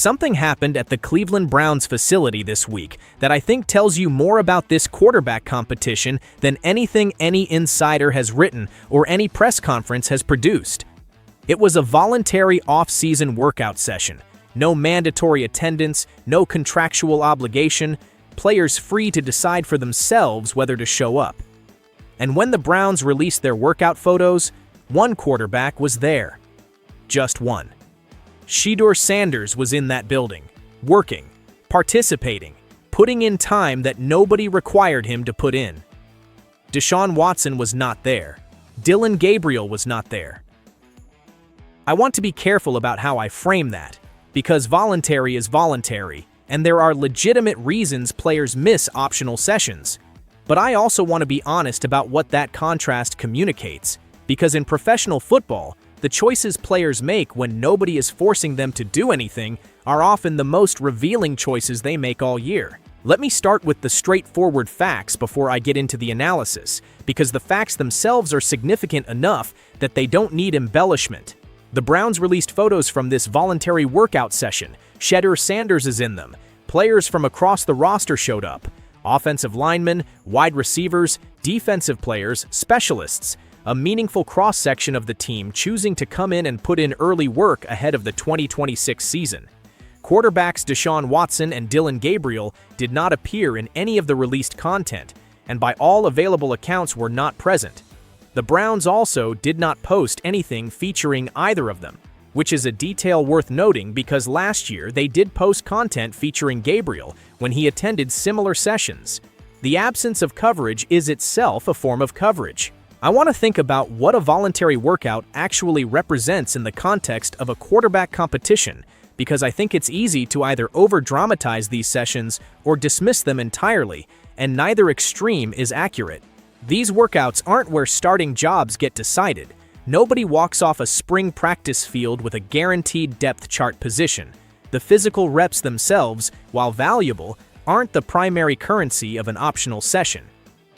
Something happened at the Cleveland Browns facility this week that I think tells you more about this quarterback competition than anything any insider has written or any press conference has produced. It was a voluntary off-season workout session. No mandatory attendance, no contractual obligation, players free to decide for themselves whether to show up. And when the Browns released their workout photos, one quarterback was there. Just one. Shedeur Sanders was in that building, working, participating, putting in time that nobody required him to put in. Deshaun Watson was not there. Dylan Gabriel was not there. I want to be careful about how I frame that, because voluntary is voluntary, and there are legitimate reasons players miss optional sessions. But I also want to be honest about what that contrast communicates, because in professional football, the choices players make when nobody is forcing them to do anything are often the most revealing choices they make all year. Let me start with the straightforward facts before I get into the analysis, because the facts themselves are significant enough that they don't need embellishment. The Browns released photos from this voluntary workout session. Shedeur Sanders is in them. Players from across the roster showed up. Offensive linemen, wide receivers, defensive players, specialists. A meaningful cross-section of the team choosing to come in and put in early work ahead of the 2026 season. Quarterbacks Deshaun Watson and Dylan Gabriel did not appear in any of the released content, and by all available accounts were not present. The Browns also did not post anything featuring either of them, which is a detail worth noting because last year they did post content featuring Gabriel when he attended similar sessions. The absence of coverage is itself a form of coverage. I want to think about what a voluntary workout actually represents in the context of a quarterback competition, because I think it's easy to either over-dramatize these sessions or dismiss them entirely, and neither extreme is accurate. These workouts aren't where starting jobs get decided. Nobody walks off a spring practice field with a guaranteed depth chart position. The physical reps themselves, while valuable, aren't the primary currency of an optional session.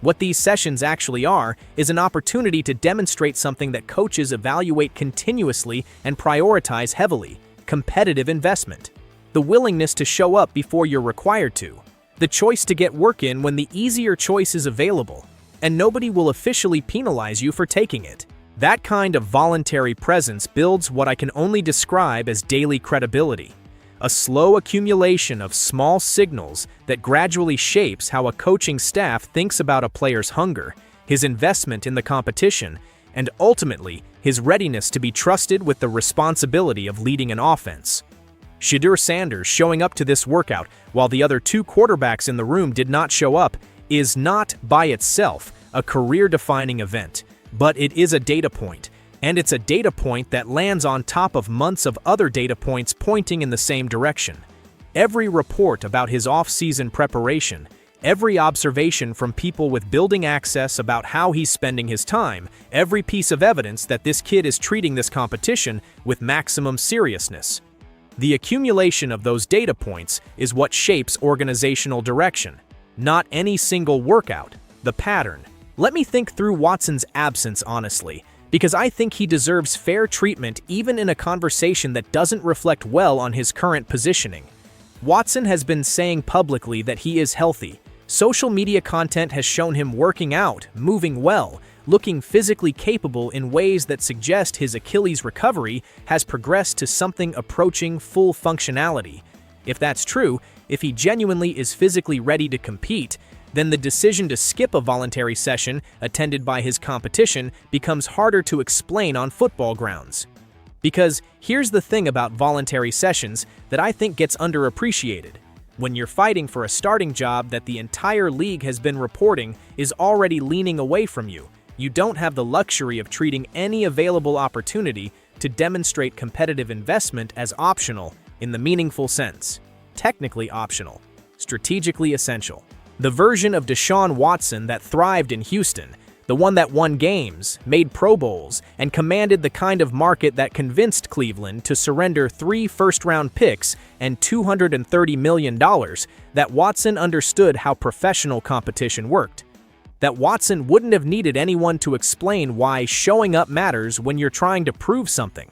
What these sessions actually are is an opportunity to demonstrate something that coaches evaluate continuously and prioritize heavily: competitive investment. The willingness to show up before you're required to. The choice to get work in when the easier choice is available, and nobody will officially penalize you for taking it. That kind of voluntary presence builds what I can only describe as daily credibility. A slow accumulation of small signals that gradually shapes how a coaching staff thinks about a player's hunger, his investment in the competition, and ultimately his readiness to be trusted with the responsibility of leading an offense. Shedeur Sanders showing up to this workout while the other two quarterbacks in the room did not show up is not, by itself, a career-defining event, but it is a data point. And it's a data point that lands on top of months of other data points pointing in the same direction. Every report about his off-season preparation, every observation from people with building access about how he's spending his time, every piece of evidence that this kid is treating this competition with maximum seriousness. The accumulation of those data points is what shapes organizational direction, not any single workout, the pattern. Let me think through Watson's absence honestly, because I think he deserves fair treatment even in a conversation that doesn't reflect well on his current positioning. Watson has been saying publicly that he is healthy. Social media content has shown him working out, moving well, looking physically capable in ways that suggest his Achilles recovery has progressed to something approaching full functionality. If that's true, if he genuinely is physically ready to compete, then the decision to skip a voluntary session attended by his competition becomes harder to explain on football grounds. Because here's the thing about voluntary sessions that I think gets underappreciated. When you're fighting for a starting job that the entire league has been reporting is already leaning away from you, you don't have the luxury of treating any available opportunity to demonstrate competitive investment as optional in the meaningful sense. Technically optional, strategically essential. The version of Deshaun Watson that thrived in Houston, the one that won games, made Pro Bowls, and commanded the kind of market that convinced Cleveland to surrender 3 first-round picks and $230 million, that Watson understood how professional competition worked. That Watson wouldn't have needed anyone to explain why showing up matters when you're trying to prove something.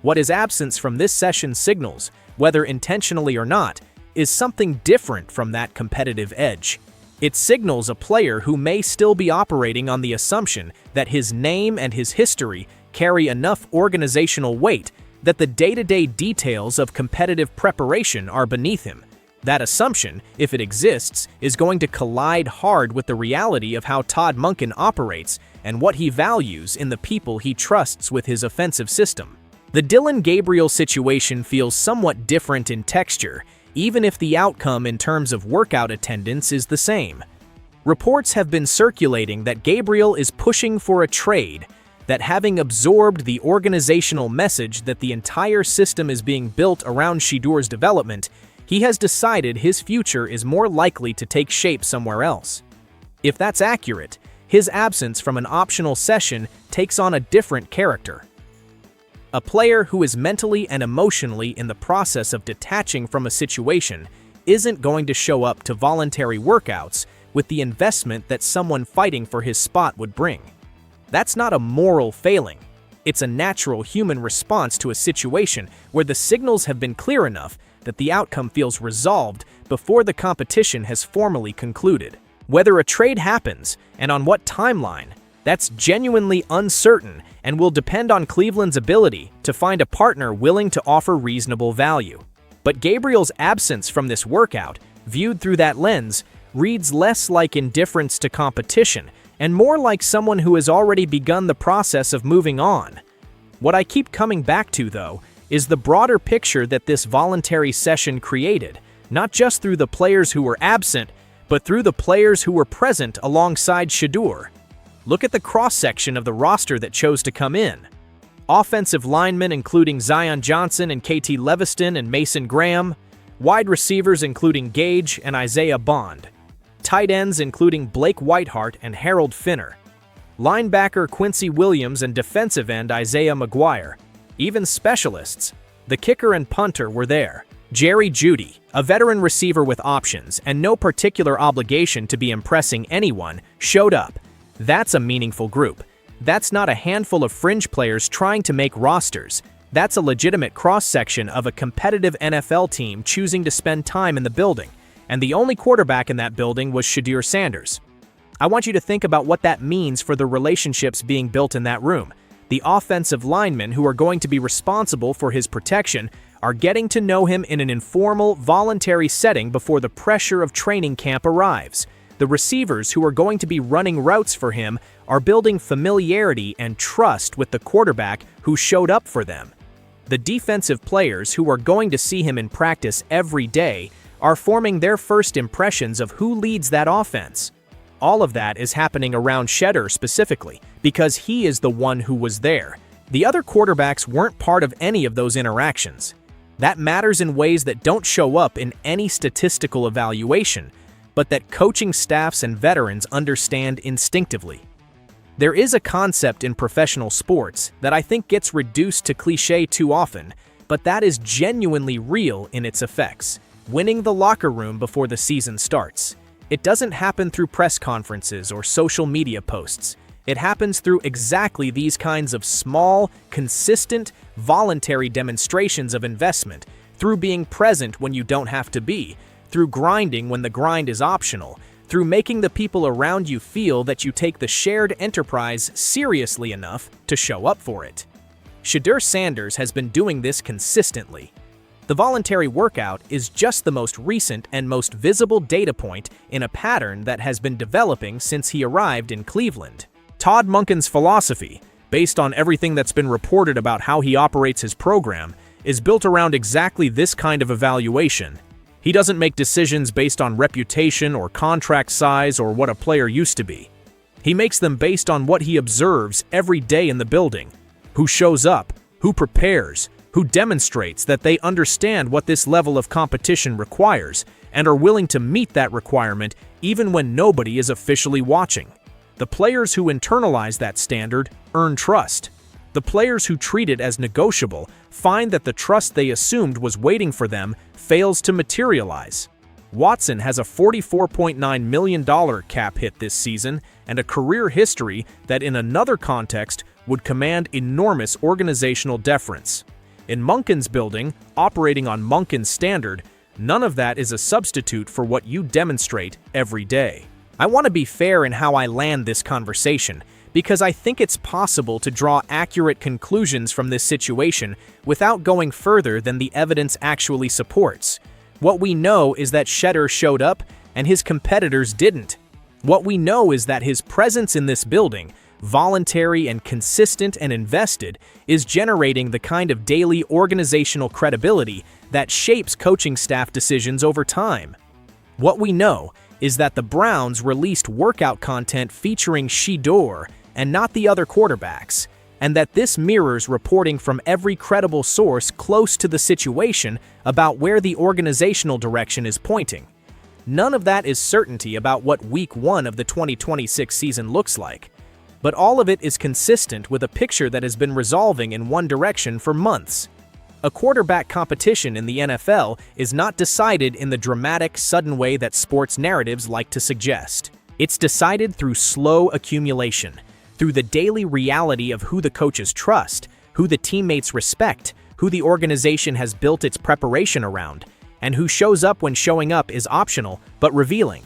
What his absence from this session signals, whether intentionally or not, is something different from that competitive edge. It signals a player who may still be operating on the assumption that his name and his history carry enough organizational weight that the day-to-day details of competitive preparation are beneath him. That assumption, if it exists, is going to collide hard with the reality of how Todd Monken operates and what he values in the people he trusts with his offensive system. The Dylan Gabriel situation feels somewhat different in texture, even if the outcome in terms of workout attendance is the same. Reports have been circulating that Gabriel is pushing for a trade, that having absorbed the organizational message that the entire system is being built around Shedeur's development, he has decided his future is more likely to take shape somewhere else. If that's accurate, his absence from an optional session takes on a different character. A player who is mentally and emotionally in the process of detaching from a situation isn't going to show up to voluntary workouts with the investment that someone fighting for his spot would bring. That's not a moral failing. It's a natural human response to a situation where the signals have been clear enough that the outcome feels resolved before the competition has formally concluded. Whether a trade happens and on what timeline, that's genuinely uncertain and will depend on Cleveland's ability to find a partner willing to offer reasonable value. But Gabriel's absence from this workout, viewed through that lens, reads less like indifference to competition and more like someone who has already begun the process of moving on. What I keep coming back to, though, is the broader picture that this voluntary session created, not just through the players who were absent, but through the players who were present alongside Shedeur. Look at the cross-section of the roster that chose to come in. Offensive linemen including Zion Johnson and KT Leviston and Mason Graham, wide receivers including Gage and Isaiah Bond, tight ends including Blake Whiteheart and Harold Finner, linebacker Quincy Williams and defensive end Isaiah McGuire. Even specialists, the kicker and punter, were there. Jerry Jeudy, a veteran receiver with options and no particular obligation to be impressing anyone, showed up. That's a meaningful group. That's not a handful of fringe players trying to make rosters. That's a legitimate cross-section of a competitive NFL team choosing to spend time in the building. And the only quarterback in that building was Shedeur Sanders. I want you to think about what that means for the relationships being built in that room. The offensive linemen who are going to be responsible for his protection are getting to know him in an informal, voluntary setting before the pressure of training camp arrives. The receivers who are going to be running routes for him are building familiarity and trust with the quarterback who showed up for them. The defensive players who are going to see him in practice every day are forming their first impressions of who leads that offense. All of that is happening around Shedeur specifically, because he is the one who was there. The other quarterbacks weren't part of any of those interactions. That matters in ways that don't show up in any statistical evaluation, but that coaching staffs and veterans understand instinctively. There is a concept in professional sports that I think gets reduced to cliché too often, but that is genuinely real in its effects: winning the locker room before the season starts. It doesn't happen through press conferences or social media posts. It happens through exactly these kinds of small, consistent, voluntary demonstrations of investment, through being present when you don't have to be, through grinding when the grind is optional, through making the people around you feel that you take the shared enterprise seriously enough to show up for it. Shedeur Sanders has been doing this consistently. The voluntary workout is just the most recent and most visible data point in a pattern that has been developing since he arrived in Cleveland. Todd Monken's philosophy, based on everything that's been reported about how he operates his program, is built around exactly this kind of evaluation. He doesn't make decisions based on reputation or contract size or what a player used to be. He makes them based on what he observes every day in the building: who shows up, who prepares, who demonstrates that they understand what this level of competition requires and are willing to meet that requirement even when nobody is officially watching. The players who internalize that standard earn trust. The players who treat it as negotiable find that the trust they assumed was waiting for them fails to materialize. Watson has a $44.9 million cap hit this season and a career history that in another context would command enormous organizational deference. In Munkin's building, operating on Munkin's standard, none of that is a substitute for what you demonstrate every day. I want to be fair in how I land this conversation, because I think it's possible to draw accurate conclusions from this situation without going further than the evidence actually supports. What we know is that Shedeur showed up and his competitors didn't. What we know is that his presence in this building, voluntary and consistent and invested, is generating the kind of daily organizational credibility that shapes coaching staff decisions over time. What we know is that the Browns released workout content featuring Shedeur and not the other quarterbacks, and that this mirrors reporting from every credible source close to the situation about where the organizational direction is pointing. None of that is certainty about what Week 1 of the 2026 season looks like, but all of it is consistent with a picture that has been resolving in one direction for months. A quarterback competition in the NFL is not decided in the dramatic, sudden way that sports narratives like to suggest. It's decided through slow accumulation, through the daily reality of who the coaches trust, who the teammates respect, who the organization has built its preparation around, and who shows up when showing up is optional but revealing.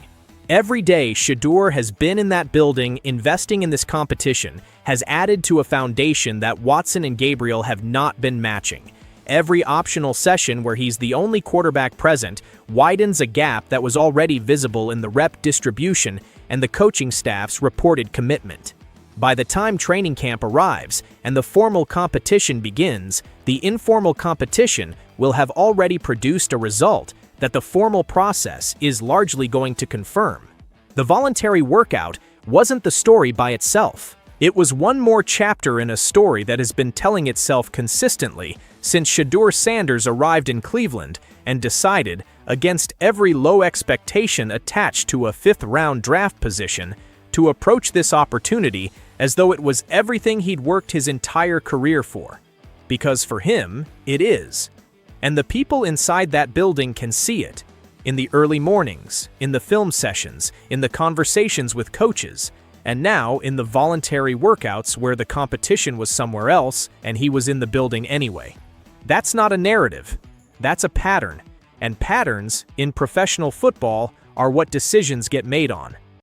Every day Shedeur has been in that building investing in this competition has added to a foundation that Watson and Gabriel have not been matching. Every optional session where he's the only quarterback present widens a gap that was already visible in the rep distribution and the coaching staff's reported commitment. By the time training camp arrives and the formal competition begins, the informal competition will have already produced a result that the formal process is largely going to confirm. The voluntary workout wasn't the story by itself. It was one more chapter in a story that has been telling itself consistently since Shedeur Sanders arrived in Cleveland and decided, against every low expectation attached to a fifth-round draft position, to approach this opportunity as though it was everything he'd worked his entire career for. Because for him, it is. And the people inside that building can see it. In the early mornings, in the film sessions, in the conversations with coaches, and now in the voluntary workouts where the competition was somewhere else and he was in the building anyway. That's not a narrative. That's a pattern. And patterns, in professional football, are what decisions get made on.